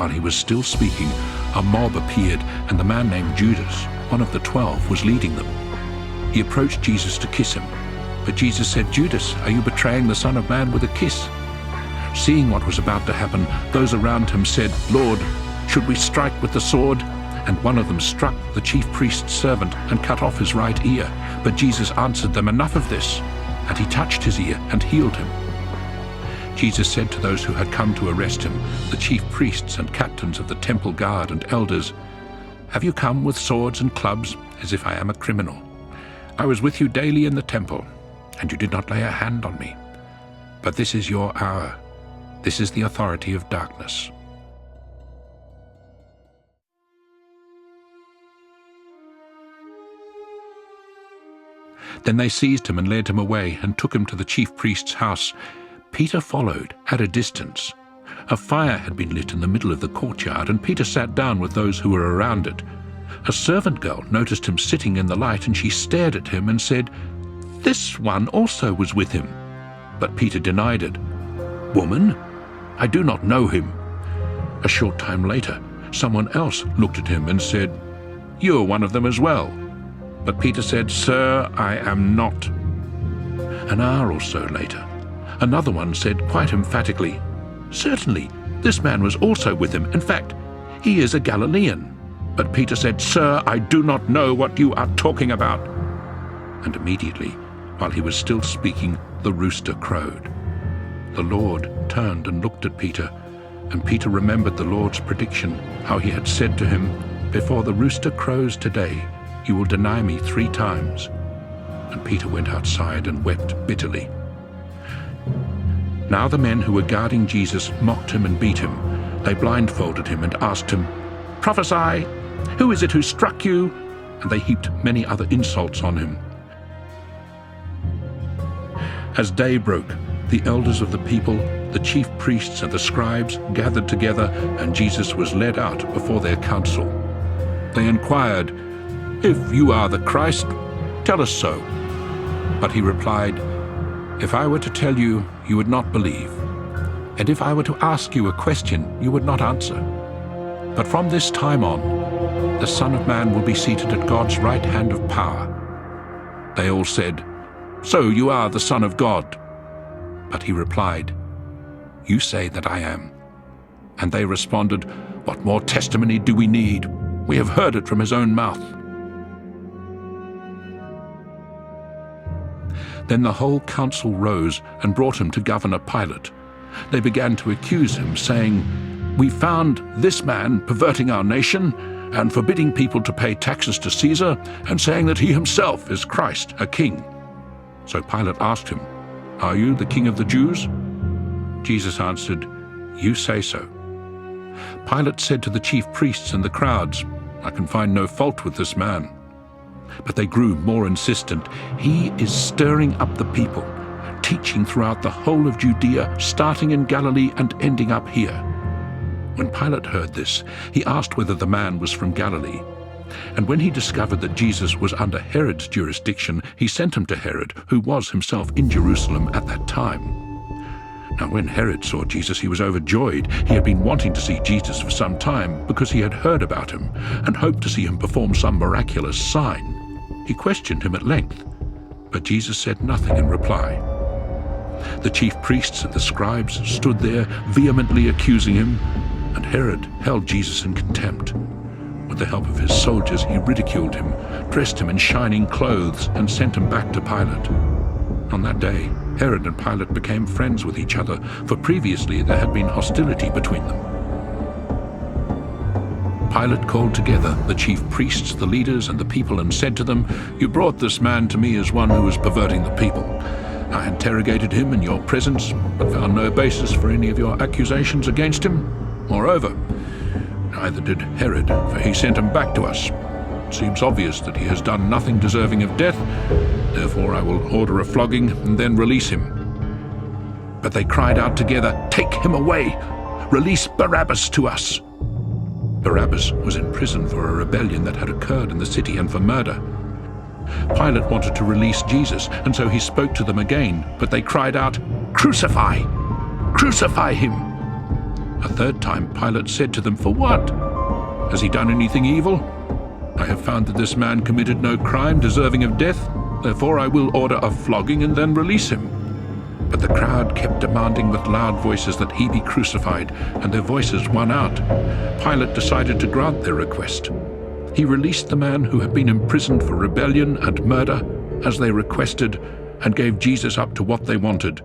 while he was still speaking, a mob appeared, and the man named Judas, one of the 12, was leading them. He approached Jesus to kiss him, but Jesus said, "Judas, are you betraying the Son of Man with a kiss?" Seeing what was about to happen, those around him said, "Lord, should we strike with the sword?" And one of them struck the chief priest's servant and cut off his right ear. But Jesus answered them, "Enough of this." And he touched his ear and healed him. Jesus said to those who had come to arrest him, the chief priests and captains of the temple guard and elders, "Have you come with swords and clubs, as if I am a criminal? I was with you daily in the temple, and you did not lay a hand on me. But this is your hour. This is the authority of darkness." Then they seized him and led him away and took him to the chief priest's house. Peter followed at a distance. A fire had been lit in the middle of the courtyard, and Peter sat down with those who were around it. A servant girl noticed him sitting in the light, and she stared at him and said, "This one also was with him." But Peter denied it. "Woman, I do not know him." A short time later, someone else looked at him and said, "You're one of them as well." But Peter said, "Sir, I am not." An hour or so later, another one said quite emphatically, "Certainly, this man was also with him. In fact, he is a Galilean." But Peter said, "Sir, I do not know what you are talking about." And immediately, while he was still speaking, the rooster crowed. The Lord turned and looked at Peter, and Peter remembered the Lord's prediction, how he had said to him, "Before the rooster crows today, you will deny me 3 times." And Peter went outside and wept bitterly. Now the men who were guarding Jesus mocked him and beat him. They blindfolded him and asked him, "Prophesy, who is it who struck you?" And they heaped many other insults on him. As day broke, the elders of the people, the chief priests and the scribes gathered together, and Jesus was led out before their council. They inquired, "If you are the Christ, tell us so." But he replied, "If I were to tell you, you would not believe. And if I were to ask you a question, you would not answer. But from this time on, the Son of Man will be seated at God's right hand of power." They all said, "So you are the Son of God." But he replied, "You say that I am." And they responded, "What more testimony do we need? We have heard it from his own mouth." Then the whole council rose and brought him to Governor Pilate. They began to accuse him, saying, "We found this man perverting our nation and forbidding people to pay taxes to Caesar, and saying that he himself is Christ, a king." So Pilate asked him, "Are you the king of the Jews?" Jesus answered, "You say so." Pilate said to the chief priests and the crowds, "I can find no fault with this man." But they grew more insistent. "He is stirring up the people, teaching throughout the whole of Judea, starting in Galilee and ending up here." When Pilate heard this, he asked whether the man was from Galilee. And when he discovered that Jesus was under Herod's jurisdiction, he sent him to Herod, who was himself in Jerusalem at that time. Now when Herod saw Jesus, he was overjoyed. He had been wanting to see Jesus for some time, because he had heard about him and hoped to see him perform some miraculous sign. He questioned him at length, but Jesus said nothing in reply. The chief priests and the scribes stood there, vehemently accusing him, and Herod held Jesus in contempt. With the help of his soldiers, he ridiculed him, dressed him in shining clothes, and sent him back to Pilate. On that day, Herod and Pilate became friends with each other, for previously there had been hostility between them. Pilate called together the chief priests, the leaders, and the people, and said to them, "You brought this man to me as one who was perverting the people. I interrogated him in your presence, but found no basis for any of your accusations against him. Moreover, neither did Herod, for he sent him back to us. It seems obvious that he has done nothing deserving of death. Therefore I will order a flogging and then release him." But they cried out together, "Take him away! Release Barabbas to us!" Barabbas was in prison for a rebellion that had occurred in the city and for murder. Pilate wanted to release Jesus, and so he spoke to them again, but they cried out, "Crucify! Crucify him!" A third time Pilate said to them, "For what? Has he done anything evil? I have found that this man committed no crime deserving of death. Therefore I will order a flogging and then release him." But the crowd kept demanding with loud voices that he be crucified, and their voices won out. Pilate decided to grant their request. He released the man who had been imprisoned for rebellion and murder, as they requested, and gave Jesus up to what they wanted.